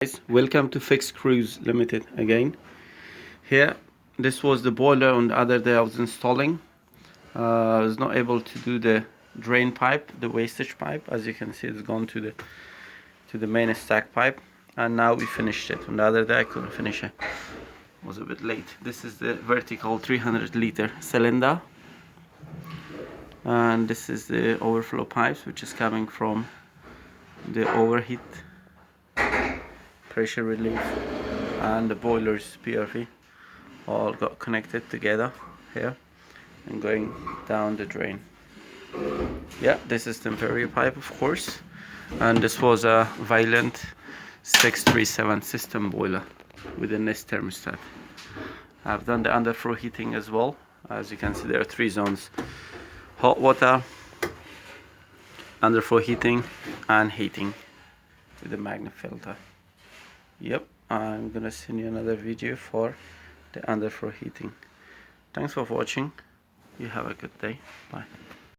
Guys, welcome to Fix Cruise Limited again. Here, this was the boiler on the other day I was installing. I was not able to do the drain pipe, the wastage pipe. As you can see, it's gone to the main stack pipe, and now we finished it. On the other day I couldn't finish it. It was a bit late. This is the vertical 300 liter cylinder, and this is the overflow pipes, which is coming from the overheat pressure relief, and the boiler's PRV all got connected together here and going down the drain. Yeah, this is temporary pipe, of course, and this was a Vaillant 637 system boiler with a nest thermostat. I've done the underfloor heating as well. As you can see, there are 3 zones: hot water, underfloor heating, and heating with the magnet filter. Yep, I'm gonna send you another video for the underfloor heating. Thanks for watching. You have a good day. Bye.